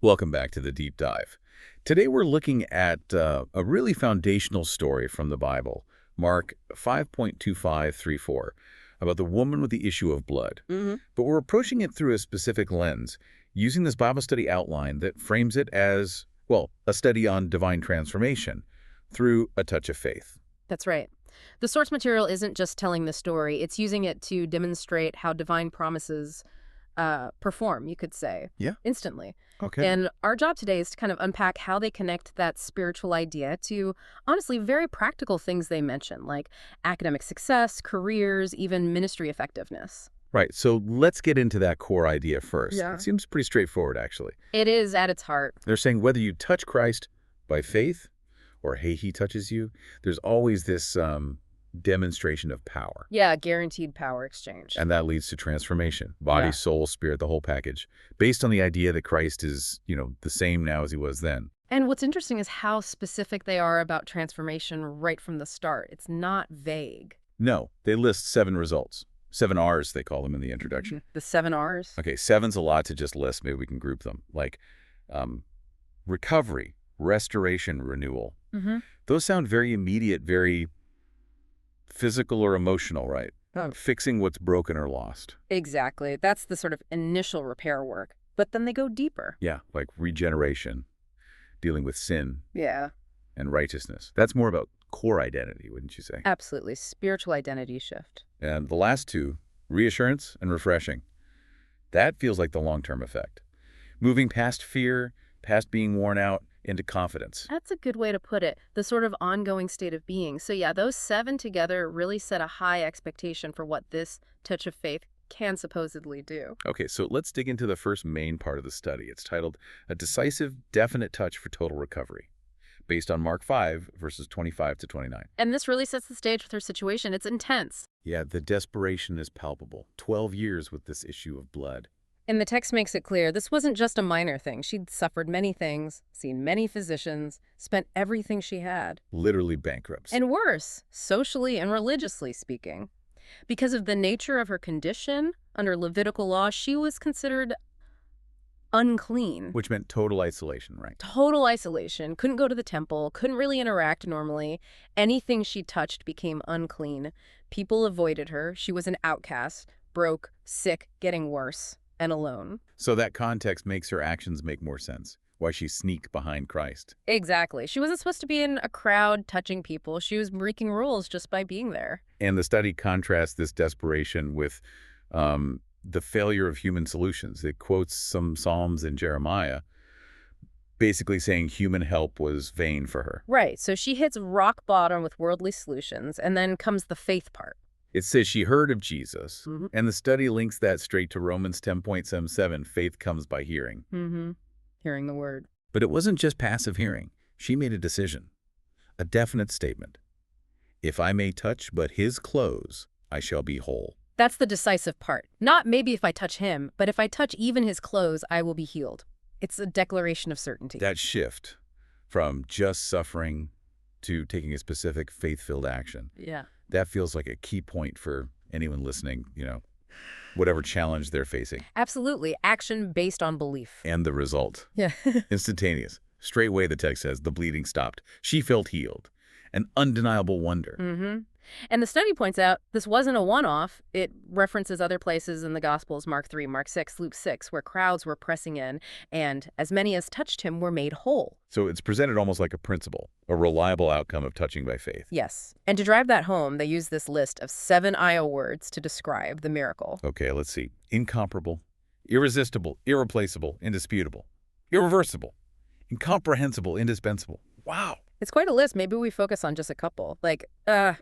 Welcome back to the Deep Dive. Today we're looking at a really foundational story from the Bible, Mark 5.2534, about the woman with the issue of blood. But we're approaching it through a specific lens, using this Bible study outline that frames it as, well, a study on divine transformation through a touch of faith. That's right. The source material isn't just telling the story, it's using it to demonstrate how divine promises perform, you could say, instantly. Okay. And our job today is to kind of unpack how they connect that spiritual idea to, honestly, very practical things they mention, like academic success, careers, even ministry effectiveness. Right, so let's get into that core idea first. Yeah. It seems pretty straightforward, actually. It is at its heart. They're saying whether you touch Christ by faith or, hey, he touches you, there's always this demonstration of power. Yeah, guaranteed power exchange. And that leads to transformation. Body, Yeah. soul, spirit, the whole package. Based on the idea that Christ is, the same now as he was then. And what's interesting is how specific they are about transformation right from the start. It's not vague. No, they list 7 results. 7 R's, they call them in the introduction. The 7 R's? Okay, 7's a lot to just list. Maybe we can group them. Like recovery, restoration, renewal. Those sound very immediate, very physical or emotional, right? Fixing what's broken or lost. Exactly. That's the sort of initial repair work. But then they go deeper. Yeah, like regeneration, dealing with sin Yeah, and righteousness. That's more about core identity, wouldn't you say? absolutely. Spiritual identity shift. And the last 2, reassurance and refreshing. That feels like the long-term effect. Moving past fear, past being worn out, into confidence. That's a good way to put it. The sort of ongoing state of being. So yeah, those 7 together really set a high expectation for what this touch of faith can supposedly do. Okay, so let's dig into the first main part of the study. It's titled, A Decisive, Definite Touch for Total Recovery, based on Mark 5, verses 25 to 29. And this really sets the stage with her situation. It's intense. Yeah, the desperation is palpable. 12 years with this issue of blood. And the text makes it clear this wasn't just a minor thing. She'd suffered many things, seen many physicians, spent everything she had. Literally bankrupts. And worse, socially and religiously speaking. Because of the nature of her condition, under Levitical law, she was considered unclean. Which meant total isolation, right? Total isolation. Couldn't go to the temple, couldn't really interact normally. Anything she touched became unclean. People avoided her. She was an outcast, broke, sick, getting worse, and alone. So that context makes her actions make more sense. Why she sneak behind Christ. Exactly. She wasn't supposed to be in a crowd touching people. She was breaking rules just by being there. And the study contrasts this desperation with the failure of human solutions. It quotes some Psalms in Jeremiah, basically saying human help was vain for her. Right. So she hits rock bottom with worldly solutions, and then comes the faith part. It says she heard of Jesus, and the study links that straight to Romans 10.77, faith comes by hearing. Hearing the word. But it wasn't just passive hearing. She made a decision, a definite statement. If I may touch but his clothes, I shall be whole. That's the decisive part. Not maybe if I touch him, but if I touch even his clothes, I will be healed. It's a declaration of certainty. That shift from just suffering to taking a specific faith-filled action. Yeah. That feels like a key point for anyone listening, whatever challenge they're facing. Absolutely. Action based on belief. And the result. Yeah. Instantaneous. Straightway, the text says, the bleeding stopped. She felt healed. An undeniable wonder. And the study points out this wasn't a one-off. It references other places in the Gospels, Mark 3, Mark 6, Luke 6, where crowds were pressing in, and as many as touched him were made whole. So it's presented almost like a principle, a reliable outcome of touching by faith. Yes. And to drive that home, they use this list of 7 IO words to describe the miracle. Okay, let's see. Incomparable, irresistible, irreplaceable, indisputable, irreversible, incomprehensible, indispensable. Wow. It's quite a list. Maybe we focus on just a couple. Like,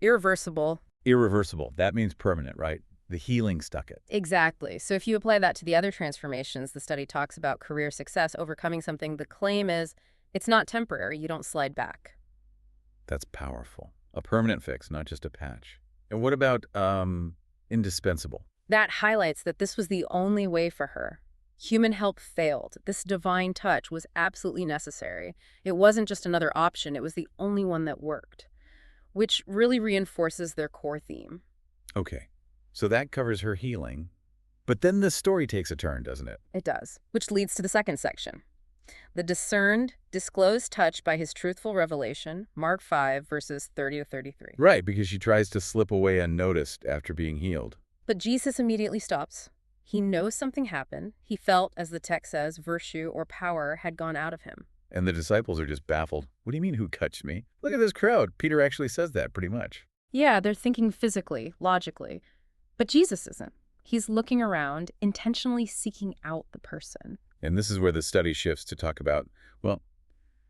irreversible. Irreversible. That means permanent, right? The healing stuck it. Exactly. So if you apply that to the other transformations, the study talks about career success, overcoming something. The claim is it's not temporary. You don't slide back. That's powerful. A permanent fix, not just a patch. And what about indispensable? That highlights that this was the only way for her. Human help failed. This divine touch was absolutely necessary. It wasn't just another option. It was the only one that worked, which really reinforces their core theme. Okay, so that covers her healing. But then the story takes a turn, doesn't it? It does, which leads to the second section. The discerned, disclosed touch by his truthful revelation, Mark 5, verses 30 to 33. Right, because she tries to slip away unnoticed after being healed. But Jesus immediately stops. He knows something happened. He felt, as the text says, virtue or power had gone out of him. And the disciples are just baffled. What do you mean, who touched me? Look at this crowd. Peter actually says that pretty much. Yeah, they're thinking physically, logically. But Jesus isn't. He's looking around, intentionally seeking out the person. And this is where the study shifts to talk about, well,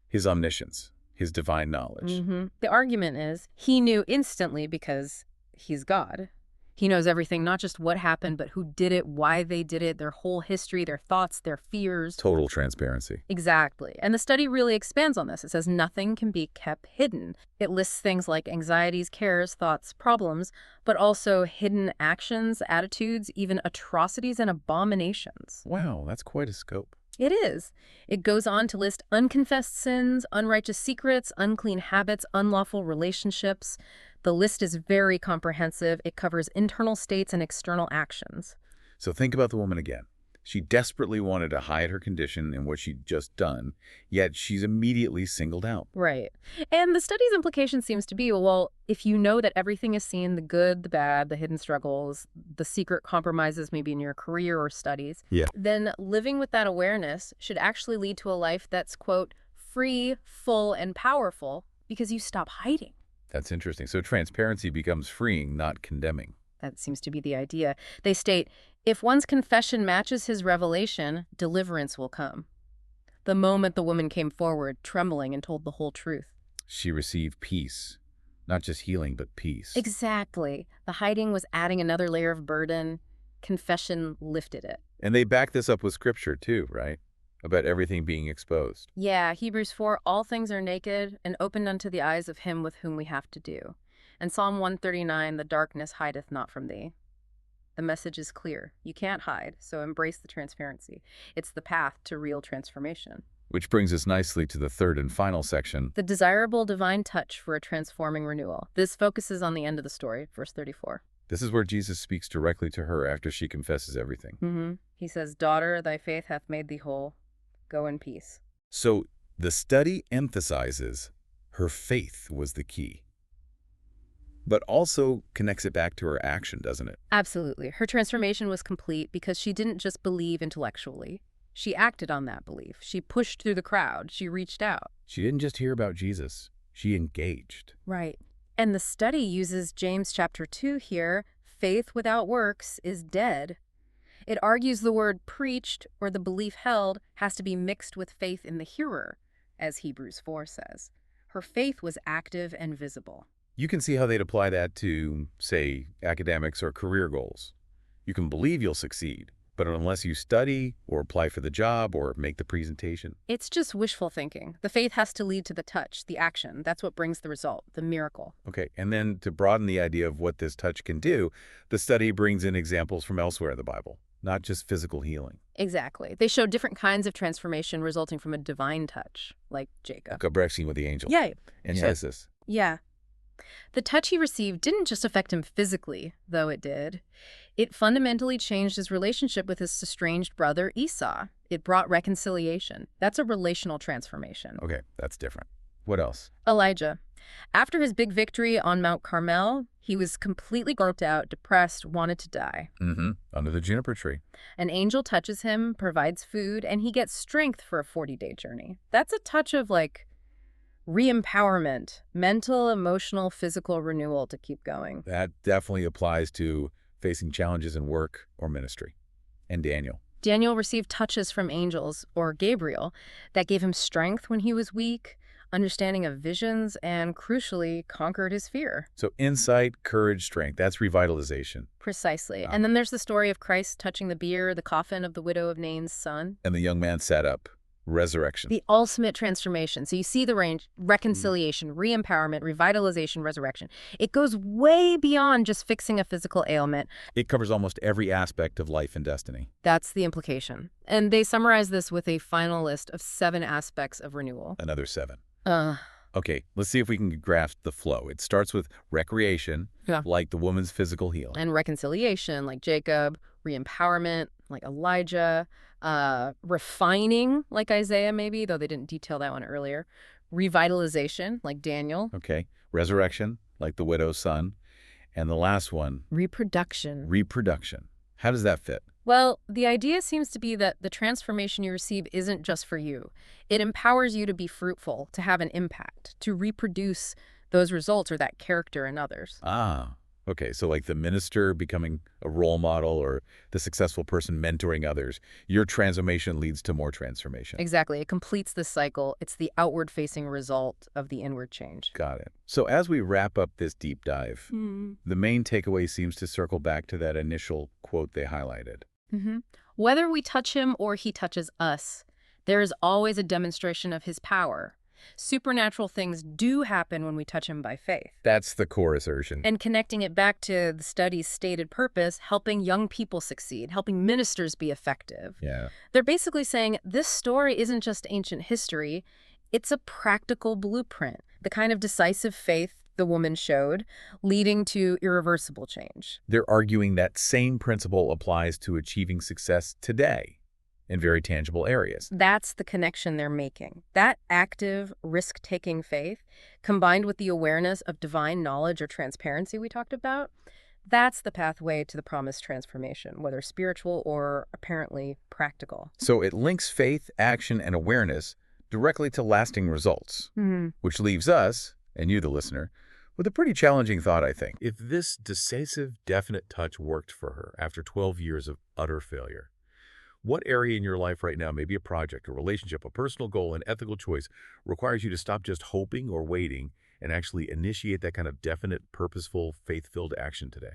his omniscience, his divine knowledge. The argument is he knew instantly because he's God. He knows everything, not just what happened, but who did it, why they did it, their whole history, their thoughts, their fears. Total transparency. Exactly. And the study really expands on this. It says nothing can be kept hidden. It lists things like anxieties, cares, thoughts, problems, but also hidden actions, attitudes, even atrocities and abominations. Wow, that's quite a scope. It is. It goes on to list unconfessed sins, unrighteous secrets, unclean habits, unlawful relationships. The list is very comprehensive. It covers internal states and external actions. So think about the woman again. She desperately wanted to hide her condition and what she'd just done, yet she's immediately singled out. Right. And the study's implication seems to be, well, if you know that everything is seen, the good, the bad, the hidden struggles, the secret compromises maybe in your career or studies, then living with that awareness should actually lead to a life that's, quote, free, full, and powerful because you stop hiding. That's interesting. So transparency becomes freeing, not condemning. That seems to be the idea. They state, if one's confession matches his revelation, deliverance will come. The moment the woman came forward, trembling, and told the whole truth. She received peace. Not just healing, but peace. Exactly. The hiding was adding another layer of burden. Confession lifted it. And they back this up with scripture too, right? About everything being exposed. Yeah, Hebrews 4, all things are naked and opened unto the eyes of him with whom we have to do. And Psalm 139, the darkness hideth not from thee. The message is clear. You can't hide, so embrace the transparency. It's the path to real transformation. Which brings us nicely to the third and final section. The desirable divine touch for a transforming renewal. This focuses on the end of the story, verse 34. This is where Jesus speaks directly to her after she confesses everything. He says, daughter, thy faith hath made thee whole. Go in peace. So the study emphasizes her faith was the key, but also connects it back to her action, doesn't it? Absolutely. Her transformation was complete because she didn't just believe intellectually. She acted on that belief. She pushed through the crowd. She reached out. She didn't just hear about Jesus. She engaged. Right. And the study uses James chapter 2 here. Faith without works is dead. It argues the word preached, or the belief held, has to be mixed with faith in the hearer, as Hebrews 4 says. Her faith was active and visible. You can see how they'd apply that to, say, academics or career goals. You can believe you'll succeed, but unless you study or apply for the job or make the presentation. It's just wishful thinking. The faith has to lead to the touch, the action. That's what brings the result, the miracle. Okay, and then to broaden the idea of what this touch can do, the study brings in examples from elsewhere in the Bible. Not just physical healing. Exactly. They show different kinds of transformation resulting from a divine touch, like Jacob. Gabrexing with the angel. Yeah. And Genesis. Yeah. The touch he received didn't just affect him physically, though it did. It fundamentally changed his relationship with his estranged brother Esau. It brought reconciliation. That's a relational transformation. Okay, that's different. What else? Elijah. After his big victory on Mount Carmel, he was completely burnt out, depressed, wanted to die. Under the juniper tree. An angel touches him, provides food, and he gets strength for a 40-day journey. That's a touch of, like, re-empowerment, mental, emotional, physical renewal to keep going. That definitely applies to facing challenges in work or ministry. And Daniel. Daniel received touches from angels, or Gabriel, that gave him strength when he was weak, understanding of visions, and crucially, conquered his fear. So insight, courage, strength, that's revitalization. Precisely. And then there's the story of Christ touching the bier, the coffin of the widow of Nain's son. And the young man sat up. Resurrection. The ultimate transformation. So you see the range: reconciliation, re-empowerment, revitalization, resurrection. It goes way beyond just fixing a physical ailment. It covers almost every aspect of life and destiny. That's the implication. And they summarize this with a final list of 7 aspects of renewal. Another 7. Okay, let's see if we can grasp the flow. It starts with recreation, like the woman's physical healing. And reconciliation, like Jacob, re-empowerment, like Elijah, refining, like Isaiah maybe, though they didn't detail that one earlier. Revitalization, like Daniel. Okay. Resurrection, like the widow's son. And the last one, Reproduction. reproduction. How does that fit? Well, the idea seems to be that the transformation you receive isn't just for you. It empowers you to be fruitful, to have an impact, to reproduce those results or that character in others. Ah, okay. So like the minister becoming a role model or the successful person mentoring others, your transformation leads to more transformation. Exactly. It completes this cycle. It's the outward-facing result of the inward change. Got it. So as we wrap up this deep dive, the main takeaway seems to circle back to that initial quote they highlighted. Whether we touch him or he touches us, there is always a demonstration of his power. Supernatural things do happen when we touch him by faith. That's the core assertion. And connecting it back to the study's stated purpose, helping young people succeed, helping ministers be effective. Yeah. They're basically saying this story isn't just ancient history, it's a practical blueprint, the kind of decisive faith the woman showed, leading to irreversible change. They're arguing that same principle applies to achieving success today in very tangible areas. That's the connection they're making. That active, risk-taking faith, combined with the awareness of divine knowledge or transparency we talked about, that's the pathway to the promised transformation, whether spiritual or apparently practical. So it links faith, action, and awareness directly to lasting results, which leaves us, and you, the listener, with a pretty challenging thought, I think. If this decisive, definite touch worked for her after 12 years of utter failure, what area in your life right now, maybe a project, a relationship, a personal goal, an ethical choice, requires you to stop just hoping or waiting and actually initiate that kind of definite, purposeful, faith-filled action today?